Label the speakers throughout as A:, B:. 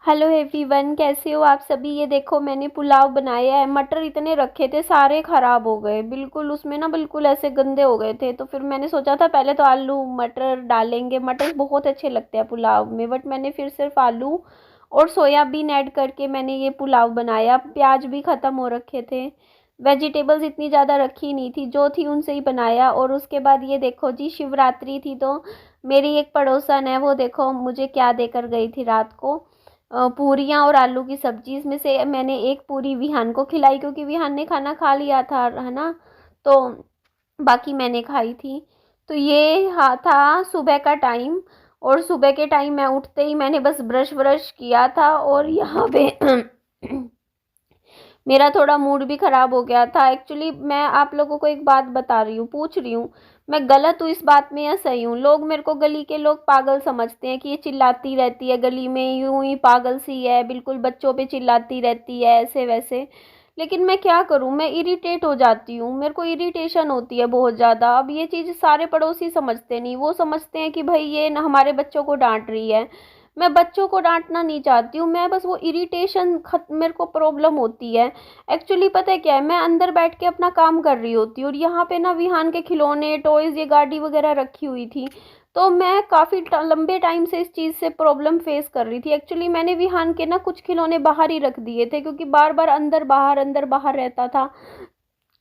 A: Hello everyone, कैसे हो आप सभी। ये देखो मैंने पुलाव बनाया है। मटर इतने रखे थे, सारे खराब हो गए बिल्कुल। उसमें ना बिल्कुल ऐसे गंदे हो गए थे। तो फिर मैंने सोचा था पहले तो आलू मटर डालेंगे, मटर बहुत अच्छे लगते हैं पुलाव में, बट मैंने फिर सिर्फ आलू और सोयाबीन ऐड करके मैंने ये पुलाव बनाया। प्याज भी ख़त्म हो रखे थे, वेजिटेबल्स इतनी ज़्यादा रखी नहीं थी, जो थी उनसे ही बनाया। और उसके बाद ये देखो जी, शिवरात्रि थी तो मेरी एक पड़ोसन है, वो देखो मुझे क्या देकर गई थी रात को, पूरियाँ और आलू की सब्जी। इसमें से मैंने एक पूरी विहान को खिलाई, क्योंकि विहान ने खाना खा लिया था, है ना। तो बाकी मैंने खाई थी। तो ये हाँ था सुबह का टाइम। और सुबह के टाइम मैं उठते ही मैंने बस ब्रश ब्रश किया था, और यहाँ पे मेरा थोड़ा मूड भी ख़राब हो गया था। एक्चुअली मैं आप लोगों को एक बात बता रही हूँ, पूछ रही हूँ, मैं गलत हूँ इस बात में या सही हूँ। लोग मेरे को, गली के लोग पागल समझते हैं कि ये चिल्लाती रहती है गली में, यूं ही पागल सी है, बिल्कुल बच्चों पे चिल्लाती रहती है ऐसे वैसे। लेकिन मैं क्या करूँ, मैं इरिटेट हो जाती हूँ, मेरे को इरिटेशन होती है बहुत ज़्यादा। अब ये चीज़ सारे पड़ोसी समझते नहीं, वो समझते हैं कि भाई ये ना हमारे बच्चों को डांट रही है। मैं बच्चों को डांटना नहीं चाहती हूँ, मैं बस वो इरिटेशन मेरे को प्रॉब्लम होती है। एक्चुअली पता है क्या है, मैं अंदर बैठ के अपना काम कर रही होती हूँ, और यहाँ पे ना विहान के खिलौने टॉयज, ये गाड़ी वगैरह रखी हुई थी। तो मैं काफ़ी लंबे टाइम से इस चीज़ से प्रॉब्लम फेस कर रही थी। एक्चुअली मैंने विहान के ना कुछ खिलौने बाहर ही रख दिए थे, क्योंकि बार बार अंदर बाहर रहता था।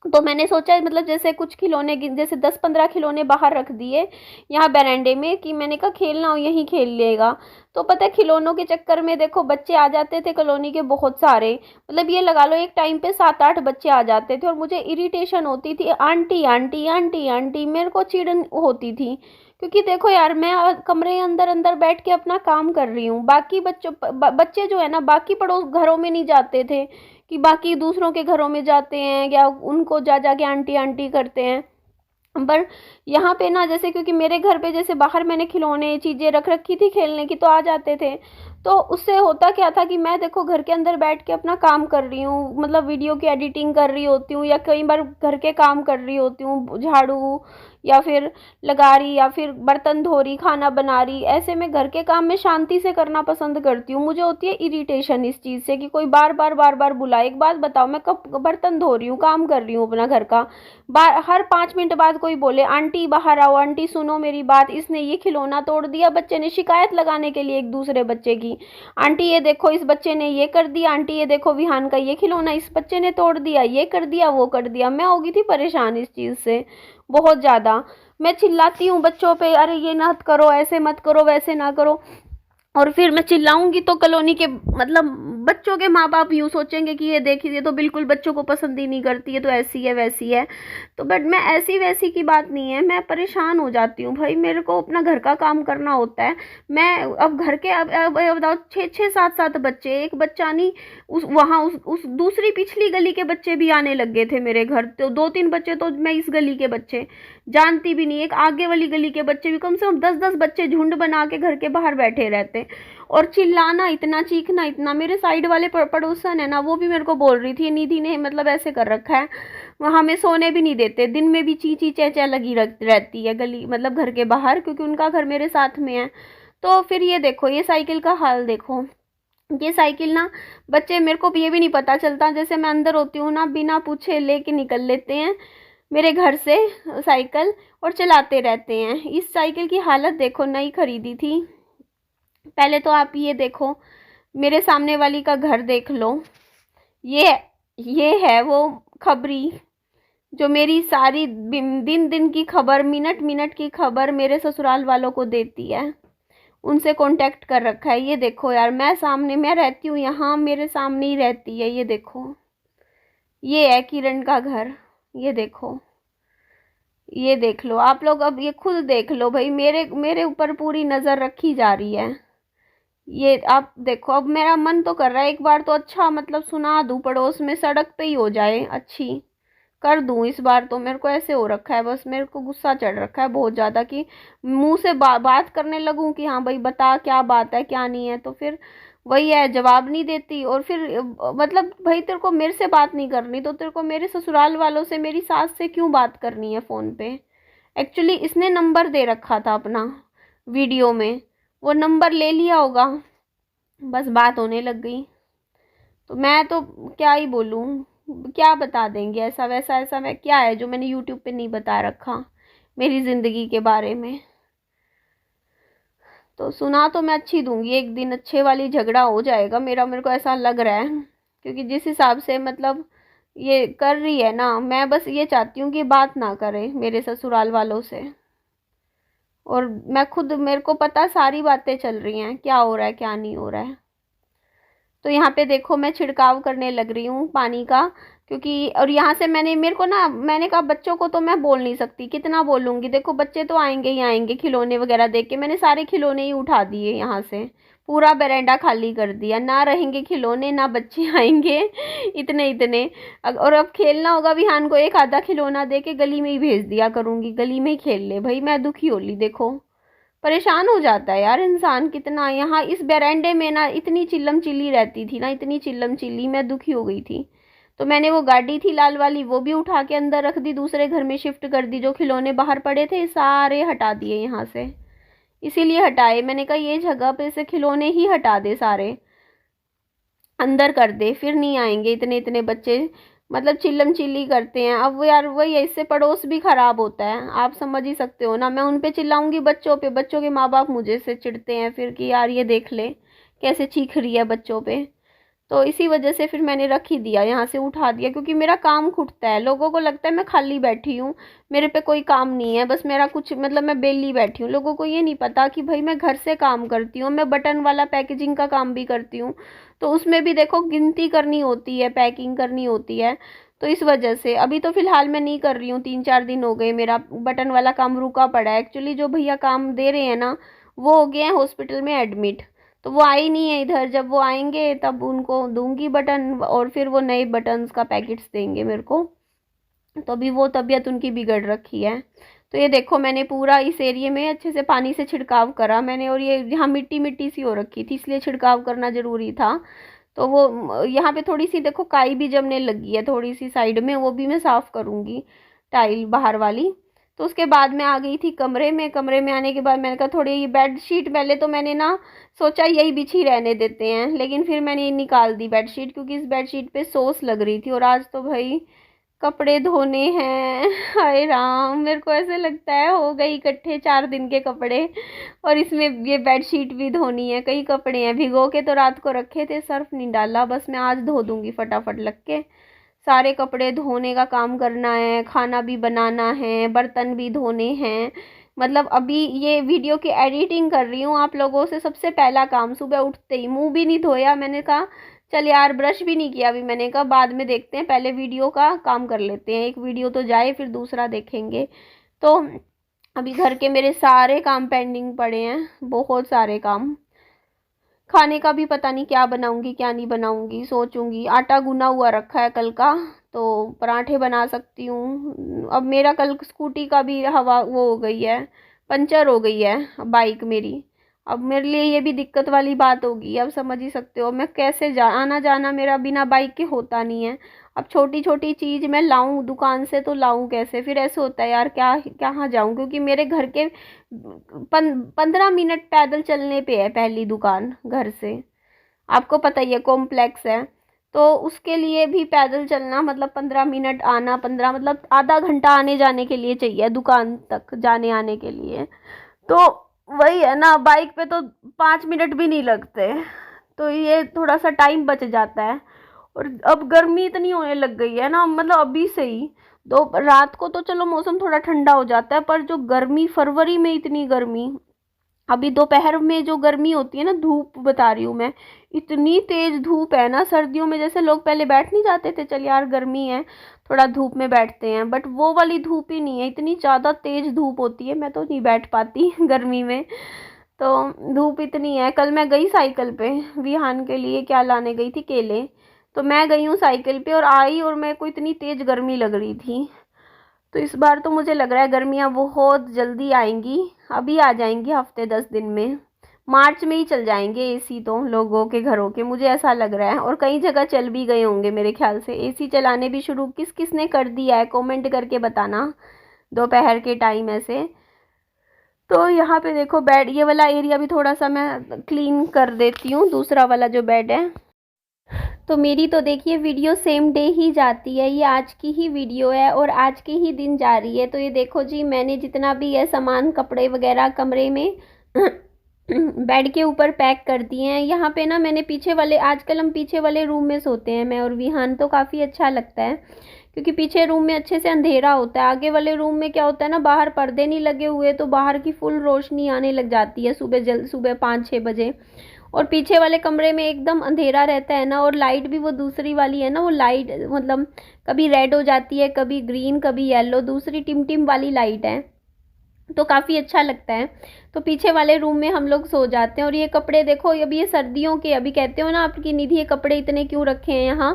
A: तो मैंने सोचा, मतलब जैसे कुछ खिलौने, जैसे 10-15 खिलौने बाहर रख दिए यहाँ बरामदे में, कि मैंने कहा खेलना हो यहीं खेल लेगा। तो पता है खिलौनों के चक्कर में देखो बच्चे आ जाते थे कॉलोनी के बहुत सारे, मतलब ये लगा लो एक टाइम पे 7-8 बच्चे आ जाते थे, और मुझे इरिटेशन होती थी, आंटी आंटी आंटी आंटी, मेरे को चिड़न होती थी। क्योंकि देखो यार, मैं कमरे अंदर अंदर बैठ के अपना काम कर रही हूँ, बाकी बच्चे जो है ना बाकी पड़ोस घरों में नहीं जाते थे, कि बाकी दूसरों के घरों में जाते हैं या उनको जा जा के आंटी आंटी करते हैं। पर यहाँ पे ना, जैसे क्योंकि मेरे घर पे जैसे बाहर मैंने खिलौने चीज़ें रख रखी थी खेलने की, तो आ जाते थे। तो उससे होता क्या था कि मैं देखो घर के अंदर बैठ के अपना काम कर रही हूँ, मतलब वीडियो की एडिटिंग कर रही होती हूँ, या कई बार घर के काम कर रही होती हूँ, झाड़ू या फिर लगा रही, या फिर बर्तन धो रही, खाना बना रही। ऐसे में घर के काम में शांति से करना पसंद करती हूँ। मुझे होती है इरिटेशन इस चीज़ से, कि कोई बार बार बुलाए। एक बात बताओ, मैं कब बर्तन धो रही हूँ, काम कर रही हूँ अपना घर का, हर 5 मिनट बाद कोई बोले आंटी बाहर आओ, आंटी सुनो मेरी बात, इसने ये खिलौना तोड़ दिया। बच्चे ने शिकायत लगाने के लिए एक दूसरे बच्चे की, आंटी ये देखो इस बच्चे ने ये कर दिया, आंटी ये देखो विहान का ये खिलौना इस बच्चे ने तोड़ दिया, ये कर दिया वो कर दिया। मैं हो गई थी परेशान इस चीज़ से बहुत ज़्यादा। मैं चिल्लाती हूँ बच्चों पे, अरे ये मत करो, ऐसे मत करो, वैसे ना करो। और फिर मैं चिल्लाऊंगी तो कॉलोनी के, मतलब बच्चों के माँ बाप यूँ सोचेंगे कि ये देखिए, ये तो बिल्कुल बच्चों को पसंद ही नहीं करती है, तो ऐसी है वैसी है। तो बट मैं ऐसी वैसी की बात नहीं है, मैं परेशान हो जाती हूँ भाई, मेरे को अपना घर का काम करना होता है। मैं अब घर के, अब बताओ, 6-6 7-7 बच्चे, एक बच्चा नहीं, उस वहाँ उस दूसरी पिछली गली के बच्चे भी आने लग गए थे मेरे घर। तो 2-3 बच्चे तो मैं इस गली के बच्चे जानती भी नहीं, एक आगे वाली गली के बच्चे भी, कम से कम 10-10 बच्चे झुंड बना के घर के बाहर बैठे रहते। और चिल्लाना इतना, चीखना इतना। मेरे साइड वाले पड़ोसन है ना, वो भी मेरे को बोल रही थी, निधि ने मतलब ऐसे कर रखा है, वहाँ हमें सोने भी नहीं देते, दिन में भी ची ची चे चे लगी रहती है गली, मतलब घर के बाहर, क्योंकि उनका घर मेरे साथ में है। तो फिर ये देखो, ये साइकिल का हाल देखो, ये साइकिल ना, बच्चे मेरे को ये भी नहीं पता चलता, जैसे मैं अंदर होती हूँ ना, बिना पूछे लेके निकल लेते हैं मेरे घर से साइकिल, और चलाते रहते हैं। इस साइकिल की हालत देखो, नई खरीदी थी। पहले तो आप ये देखो, मेरे सामने वाली का घर देख लो, ये ये है वो खबरी, जो मेरी सारी दिन दिन की खबर, मिनट मिनट की खबर मेरे ससुराल वालों को देती है, उनसे कांटेक्ट कर रखा है। ये देखो यार, मैं सामने, मैं रहती हूँ यहाँ, मेरे सामने ही रहती है। ये देखो, ये है किरण का घर। ये देखो, ये देख लो आप लोग, अब ये खुद देख लो भाई, मेरे मेरे ऊपर पूरी नज़र रखी जा रही है। ये आप देखो, अब मेरा मन तो कर रहा है एक बार तो अच्छा, मतलब सुना दूं पड़ोस में, सड़क पे ही हो जाए, अच्छी कर दूं इस बार तो। मेरे को ऐसे हो रखा है, बस मेरे को गुस्सा चढ़ रखा है बहुत ज़्यादा, कि मुंह से बात करने लगूं कि हाँ भाई बता क्या बात है क्या नहीं है, तो फिर वही है, जवाब नहीं देती। और फिर मतलब भाई तेरे को मेरे से बात नहीं करनी, तो तेरे को मेरे ससुराल वालों से, मेरी सास से क्यों बात करनी है फ़ोन पे। एक्चुअली इसने नंबर दे रखा था अपना वीडियो में, वो नंबर ले लिया होगा, बस बात होने लग गई। तो मैं तो क्या ही बोलूँ, क्या बता देंगे ऐसा वैसा, ऐसा मैं क्या है जो मैंने यूट्यूब पे नहीं बता रखा मेरी ज़िंदगी के बारे में। तो सुना तो मैं अच्छी दूंगी, एक दिन अच्छे वाली झगड़ा हो जाएगा मेरा, मेरे को ऐसा लग रहा है। क्योंकि जिस हिसाब से मतलब ये कर रही है ना, मैं बस ये चाहती हूँ कि बात ना करे मेरे ससुराल वालों से। और मैं खुद, मेरे को पता सारी बातें चल रही हैं, क्या हो रहा है क्या नहीं हो रहा है। तो यहाँ पे देखो मैं छिड़काव करने लग रही हूँ पानी का, क्योंकि और यहाँ से मैंने, मेरे को ना, मैंने कहा बच्चों को तो मैं बोल नहीं सकती, कितना बोलूँगी, देखो बच्चे तो आएंगे ही आएंगे खिलौने वगैरह देख के। मैंने सारे खिलौने ही उठा दिए यहाँ से, पूरा बरामदा खाली कर दिया, ना रहेंगे खिलौने ना बच्चे आएंगे इतने इतने। और अब खेलना होगा विहान को एक आधा खिलौना दे के गली में ही भेज दिया करूँगी, गली में ही खेल ले भाई, मैं दुखी हो ली। देखो परेशान हो जाता है यार इंसान कितना। यहाँ इस बेरेंडे में ना इतनी चिल्लम चिल्ली रहती थी ना, इतनी चिल्लम चिल्ली, मैं दुखी हो गई थी। तो मैंने वो गाड़ी थी लाल वाली वो भी उठा के अंदर रख दी, दूसरे घर में शिफ्ट कर दी। जो खिलौने बाहर पड़े थे सारे हटा दिए यहाँ से, इसीलिए हटाए, मैंने कहा ये जगह पे से खिलौने ही हटा दे सारे, अंदर कर दे, फिर नहीं आएंगे इतने इतने बच्चे। मतलब चिल्लम चिल्ली करते हैं। अब वो यार वही है, इससे पड़ोस भी खराब होता है, आप समझ ही सकते हो ना। मैं उन पे चिल्लाऊंगी बच्चों पे, बच्चों के माँ बाप मुझे से चिढ़ते हैं फिर कि यार ये देख ले कैसे चीख रही है बच्चों पे। तो इसी वजह से फिर मैंने रख ही दिया, यहाँ से उठा दिया, क्योंकि मेरा काम खुटता है, लोगों को लगता है मैं खाली बैठी हूँ, मेरे पे कोई काम नहीं है, बस मेरा कुछ मतलब मैं बेली बैठी हूँ। लोगों को ये नहीं पता कि भाई मैं घर से काम करती हूँ, मैं बटन वाला पैकेजिंग का काम भी करती हूँ। तो उसमें भी देखो गिनती करनी होती है, पैकिंग करनी होती है। तो इस वजह से अभी तो फिलहाल मैं नहीं कर रही हूँ, 3-4 दिन हो गए मेरा बटन वाला काम रुका पड़ा है। एक्चुअली जो भैया काम दे रहे हैं ना, वो हो गए हैं हॉस्पिटल में एडमिट, तो वो आई नहीं है इधर। जब वो आएंगे तब उनको दूंगी बटन, और फिर वो नए बटन्स का पैकेट्स देंगे मेरे को। तो अभी वो तबीयत उनकी बिगड़ रखी है। तो ये देखो मैंने पूरा इस एरिया में अच्छे से पानी से छिड़काव करा मैंने, और ये यहाँ मिट्टी मिट्टी सी हो रखी थी इसलिए छिड़काव करना ज़रूरी था। तो वो यहाँ पे थोड़ी सी देखो काई भी जमने लगी है थोड़ी सी साइड में, वो भी मैं साफ़ करूँगी, टाइल बाहर वाली। तो उसके बाद मैं आ गई थी कमरे में। कमरे में आने के बाद मैंने कहा थोड़ी ये बेड शीट, पहले तो मैंने ना सोचा यही बिछी रहने देते हैं, लेकिन फिर मैंने ये निकाल दी बेड शीट, क्योंकि इस बेड शीट पे सोस लग रही थी। और आज तो भाई कपड़े धोने हैं हाय राम, मेरे को ऐसे लगता है हो गए इकट्ठे 4 दिन के कपड़े। और इसमें ये बेडशीट भी धोनी है, कई कपड़े हैं भिगो के तो रात को रखे थे, सर्फ नहीं डाला, बस मैं आज धो दूंगी फटाफट लग के। सारे कपड़े धोने का काम करना है, खाना भी बनाना है, बर्तन भी धोने हैं। मतलब अभी ये वीडियो की एडिटिंग कर रही हूँ आप लोगों से, सबसे पहला काम सुबह उठते ही, मुंह भी नहीं धोया, मैंने कहा चल यार ब्रश भी नहीं किया अभी, मैंने कहा बाद में देखते हैं, पहले वीडियो का काम कर लेते हैं, एक वीडियो तो जाए फिर दूसरा देखेंगे। तो अभी घर के मेरे सारे काम पेंडिंग पड़े हैं, बहुत सारे काम। खाने का भी पता नहीं क्या बनाऊंगी क्या नहीं बनाऊंगी, सोचूंगी। आटा गूना हुआ रखा है कल का, तो पराठे बना सकती हूँ। अब मेरा कल स्कूटी का भी हवा वो हो गई है, पंचर हो गई है बाइक मेरी। अब मेरे लिए ये भी दिक्कत वाली बात होगी, अब समझ ही सकते हो मैं कैसे आना जाना मेरा बिना बाइक के होता नहीं है। अब छोटी छोटी चीज़ मैं लाऊं दुकान से तो लाऊं कैसे, फिर ऐसे होता है यार क्या कहाँ जाऊं, क्योंकि मेरे घर के 15 मिनट पैदल चलने पे है पहली दुकान घर से, आपको पता ही है कॉम्प्लेक्स है। तो उसके लिए भी पैदल चलना मतलब 15 मिनट, आना 15 मतलब आधा घंटा आने जाने के लिए चाहिए दुकान तक जाने आने के लिए। तो वही है ना, बाइक पे तो 5 मिनट भी नहीं लगते, तो ये थोड़ा सा टाइम बच जाता है। और अब गर्मी इतनी होने लग गई है ना, मतलब अभी से ही, दो रात को तो चलो मौसम थोड़ा ठंडा हो जाता है, पर जो गर्मी फरवरी में इतनी गर्मी, अभी दोपहर में जो गर्मी होती है ना, धूप बता रही हूँ मैं, इतनी तेज धूप है ना। सर्दियों में जैसे लोग पहले बैठ नहीं जाते थे, चल यार गर्मी है थोड़ा धूप में बैठते हैं, बट वो वाली धूप ही नहीं है, इतनी ज़्यादा तेज धूप होती है, मैं तो नहीं बैठ पाती गर्मी में। तो धूप इतनी है। कल मैं गई साइकिल पे विहान के लिए, क्या लाने गई थी, केले। तो मैं गई हूँ साइकिल पे और आई, और मेरे को इतनी तेज गर्मी लग रही थी। तो इस बार तो मुझे लग रहा है गर्मियाँ बहुत जल्दी आएंगी, अभी आ जाएंगी हफ्ते 10 दिन में, मार्च में ही चल जाएंगे एसी तो लोगों के घरों के, मुझे ऐसा लग रहा है। और कई जगह चल भी गए होंगे मेरे ख्याल से, एसी चलाने भी शुरू किस किस ने कर दिया है कमेंट करके बताना दोपहर के टाइम ऐसे। तो यहाँ पे देखो बेड, ये वाला एरिया भी थोड़ा सा मैं क्लीन कर देती हूँ, दूसरा वाला जो बेड है। तो मेरी तो देखिए वीडियो सेम डे ही जाती है, ये आज की ही वीडियो है और आज के ही दिन जा रही है। तो ये देखो जी, मैंने जितना भी है सामान, कपड़े वगैरह कमरे में बेड के ऊपर पैक कर दिए हैं। यहाँ पे ना मैंने पीछे वाले, आजकल हम पीछे वाले रूम में सोते हैं मैं और विहान, तो काफ़ी अच्छा लगता है क्योंकि पीछे रूम में अच्छे से अंधेरा होता है। आगे वाले रूम में क्या होता है ना, बाहर पर्दे नहीं लगे हुए तो बाहर की फुल रोशनी आने लग जाती है सुबह 5-6 बजे, और पीछे वाले कमरे में एकदम अंधेरा रहता है ना। और लाइट भी वो दूसरी वाली है ना, वो लाइट मतलब कभी रेड हो जाती है, कभी ग्रीन, कभी येलो, दूसरी टिम टिम वाली लाइट है, तो काफ़ी अच्छा लगता है। तो पीछे वाले रूम में हम लोग सो जाते हैं। और ये कपड़े देखो, अभी ये सर्दियों के, अभी कहते हो ना आपकी निधि ये कपड़े इतने क्यों रखे हैं यहाँ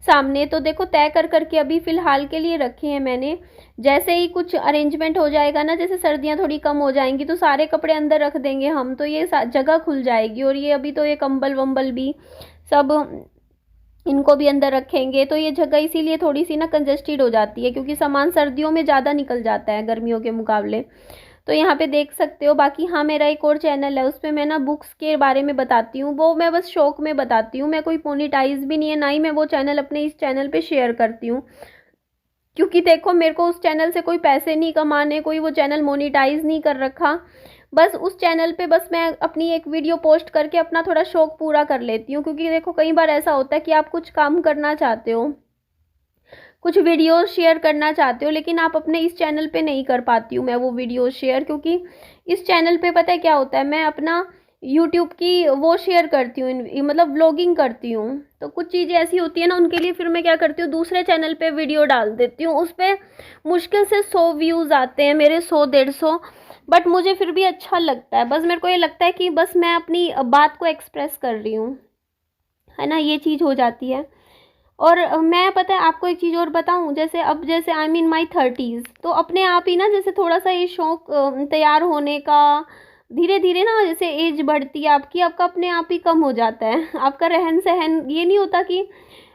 A: सामने, तो देखो तय कर करके अभी फ़िलहाल के लिए रखे हैं मैंने। जैसे ही कुछ अरेंजमेंट हो जाएगा ना, जैसे सर्दियाँ थोड़ी कम हो जाएंगी तो सारे कपड़े अंदर रख देंगे हम, तो ये जगह खुल जाएगी। और ये अभी तो ये कंबल वंबल भी सब, इनको भी अंदर रखेंगे, तो ये जगह इसीलिए थोड़ी सी ना कंजस्टेड हो जाती है क्योंकि सामान सर्दियों में ज़्यादा निकल जाता है गर्मियों के मुकाबले। तो यहाँ पे देख सकते हो। बाकी हाँ, मेरा एक और चैनल है, उस पर मैं ना बुक्स के बारे में बताती हूँ, वो मैं बस शौक में बताती हूँ, मैं कोई मोनेटाइज भी नहीं है, ना ही मैं वो चैनल अपने इस चैनल पे शेयर करती हूँ, क्योंकि देखो मेरे को उस चैनल से कोई पैसे नहीं कमाने, कोई वो चैनल मोनेटाइज नहीं कर रखा। बस उस चैनल पे बस मैं अपनी एक वीडियो पोस्ट करके अपना थोड़ा शौक पूरा कर लेती हूँ, क्योंकि देखो कई बार ऐसा होता है कि आप कुछ काम करना चाहते हो, कुछ वीडियो शेयर करना चाहते हो, लेकिन आप अपने इस चैनल पे नहीं कर पाती हूँ मैं वो वीडियो शेयर, क्योंकि इस चैनल पे पता है क्या होता है, मैं अपना यूट्यूब की वो शेयर करती हूँ, मतलब व्लॉगिंग करती हूँ, तो कुछ चीज़ें ऐसी होती है ना, उनके लिए फिर मैं क्या करती हूँ, दूसरे चैनल पे वीडियो डाल देती हूँ। उस पर मुश्किल से 100 व्यूज़ आते हैं मेरे, 100-150, बट मुझे फिर भी अच्छा लगता है। बस मेरे को ये लगता है कि बस मैं अपनी बात को एक्सप्रेस कर रही हूँ, है ना, ये चीज़ हो जाती है। और मैं पता है आपको एक चीज़ और बताऊं, जैसे अब जैसे आई मीन माई 30s, तो अपने आप ही ना जैसे थोड़ा सा ये शौक तैयार होने का, धीरे धीरे ना जैसे एज बढ़ती है आपकी, आपका अपने आप ही कम हो जाता है, आपका रहन सहन ये नहीं होता कि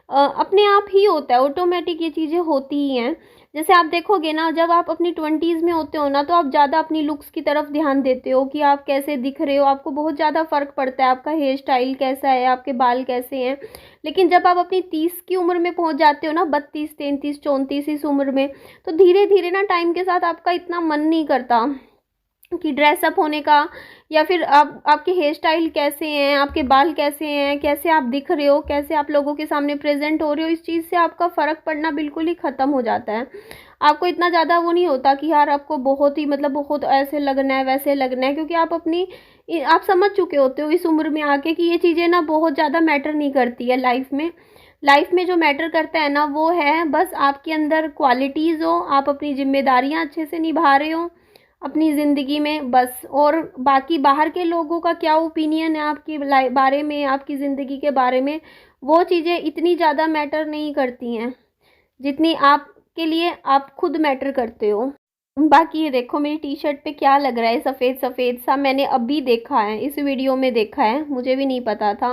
A: अपने आप ही होता है, ऑटोमेटिक ये चीज़ें होती ही हैं। जैसे आप देखोगे ना, जब आप अपनी 20s में होते हो ना, तो आप ज़्यादा अपनी लुक्स की तरफ ध्यान देते हो कि आप कैसे दिख रहे हो, आपको बहुत ज़्यादा फ़र्क पड़ता है, आपका हेयर स्टाइल कैसा है, आपके बाल कैसे हैं। लेकिन जब आप अपनी 30 की उम्र में पहुंच जाते हो ना, 32, 33, 34 इस उम्र में, तो धीरे धीरे ना टाइम के साथ आपका इतना मन नहीं करता कि ड्रेसअप होने का, या फिर आप, आपके हेयर स्टाइल कैसे हैं, आपके बाल कैसे हैं, कैसे आप दिख रहे हो, कैसे आप लोगों के सामने प्रेजेंट हो रहे हो, इस चीज़ से आपका फ़र्क पड़ना बिल्कुल ही ख़त्म हो जाता है। आपको इतना ज़्यादा वो नहीं होता कि यार आपको बहुत ही मतलब बहुत ऐसे लगना है वैसे लगना है, क्योंकि आप अपनी, आप समझ चुके होते हो इस उम्र में आके कि ये चीज़ें ना बहुत ज़्यादा मैटर नहीं करती है लाइफ में। लाइफ में जो मैटर करता है ना, वो है बस आपके अंदर क्वालिटीज़ हो, आप अपनी जिम्मेदारियाँ अच्छे से निभा रहे हो अपनी ज़िंदगी में, बस। और बाकी बाहर के लोगों का क्या ओपिनियन है आपके बारे में, आपकी ज़िंदगी के बारे में, वो चीज़ें इतनी ज़्यादा मैटर नहीं करती हैं जितनी आपके लिए आप खुद मैटर करते हो। बाकी ये देखो मेरी टी शर्ट पे क्या लग रहा है, सफ़ेद सफ़ेद सा, मैंने अभी देखा है, इस वीडियो में देखा है, मुझे भी नहीं पता था।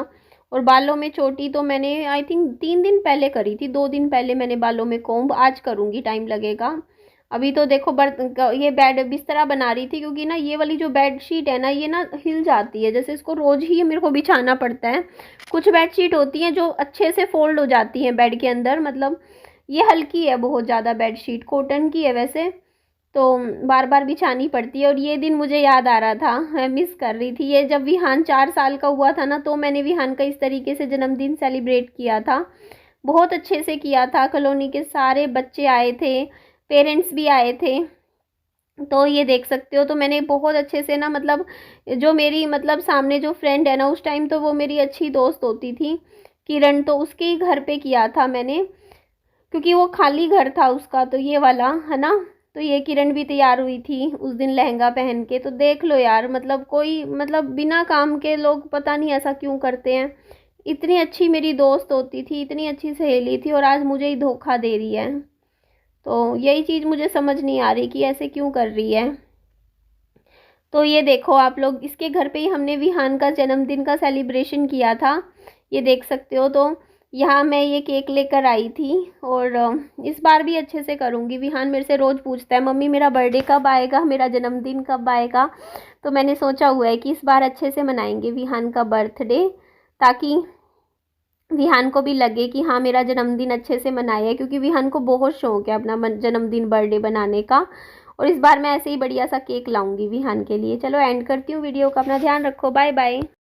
A: और बालों में चोटी तो मैंने आई थिंक 3 दिन पहले करी थी, 2 दिन पहले मैंने बालों में कोम्ब, आज करूँगी, टाइम लगेगा। अभी तो देखो ये बेड बिस्तरा बना रही थी, क्योंकि ना ये वाली जो बेड शीट है ना, ये ना हिल जाती है, जैसे इसको रोज़ ही मेरे को बिछाना पड़ता है। कुछ बेड शीट होती हैं जो अच्छे से फोल्ड हो जाती हैं बेड के अंदर, मतलब ये हल्की है बहुत ज़्यादा बेड शीट, कॉटन की है वैसे, तो बार बार बिछानी पड़ती है। और ये दिन मुझे याद आ रहा था, मैं मिस कर रही थी ये, जब विहान 4 साल का हुआ था ना, तो मैंने विहान का इस तरीके से जन्मदिन सेलिब्रेट किया था, बहुत अच्छे से किया था, कॉलोनी के सारे बच्चे आए थे, पेरेंट्स भी आए थे। तो ये देख सकते हो, तो मैंने बहुत अच्छे से ना, मतलब जो मेरी मतलब सामने जो फ्रेंड है ना, उस टाइम तो वो मेरी अच्छी दोस्त होती थी किरण, तो उसके ही घर पे किया था मैंने, क्योंकि वो खाली घर था उसका, तो ये वाला है ना। तो ये किरण भी तैयार हुई थी उस दिन लहंगा पहन के, तो देख लो यार, मतलब कोई मतलब बिना काम के लोग पता नहीं ऐसा क्यों करते हैं। इतनी अच्छी मेरी दोस्त होती थी, इतनी अच्छी सहेली थी, और आज मुझे ही धोखा दे रही है। तो यही चीज़ मुझे समझ नहीं आ रही कि ऐसे क्यों कर रही है। तो ये देखो आप लोग, इसके घर पे ही हमने विहान का जन्मदिन का सेलिब्रेशन किया था, ये देख सकते हो। तो यहाँ मैं ये केक लेकर आई थी और इस बार भी अच्छे से करूँगी। विहान मेरे से रोज़ पूछता है मम्मी मेरा बर्थडे कब आएगा, मेरा जन्मदिन कब आएगा। तो मैंने सोचा हुआ है कि इस बार अच्छे से मनाएंगे विहान का बर्थडे, ताकि विहान को भी लगे कि हाँ मेरा जन्मदिन अच्छे से मनाया है, क्योंकि विहान को बहुत शौक है अपना जन्मदिन बर्थडे बनाने का। और इस बार मैं ऐसे ही बढ़िया सा केक लाऊंगी विहान के लिए। चलो एंड करती हूँ वीडियो का, अपना ध्यान रखो, बाय बाय।